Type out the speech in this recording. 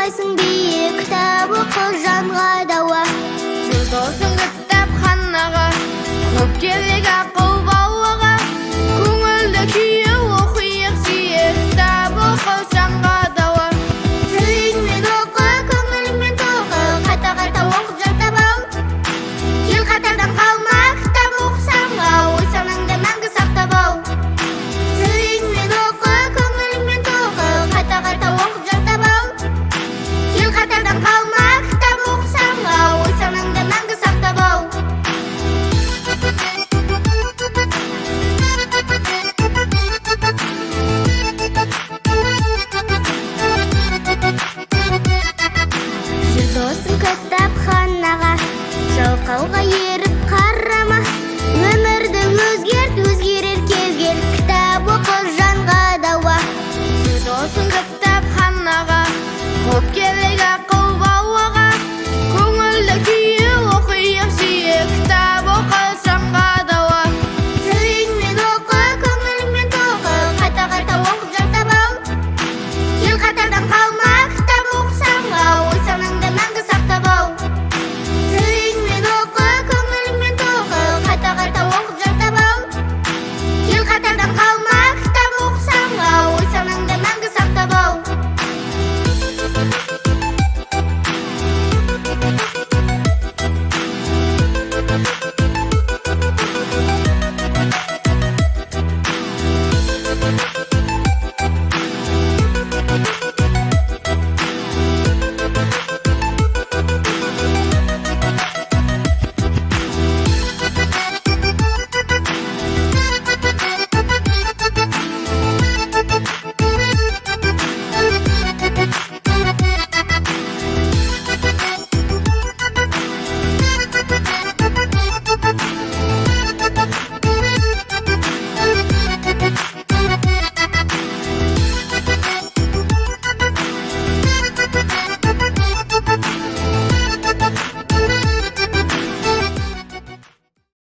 болмайсың биік, кітап оқы жанға дауа. Жүр досың кітапханаға, көп керек ақыл балаға. Көңілді күйі оқиық сүйе, кітап оқы жанға дауа. Жүрегіңмен оқы, көңіліңмен тоқы, қайта-қайта оқып жаттап ал. Ел қатардан қалма, кітап оқысаң ау, ой санаңды мәңгі сақтап ал. Жүрегіңмен оқы, көңіліңмен тоқы, қайта-қайта оқып жаттап ал. Ел қатардан қалма, кітап оқысаң ау, ой санаңды мәңгі сақтап ал. Жүр досың кітапханаға, жалқауға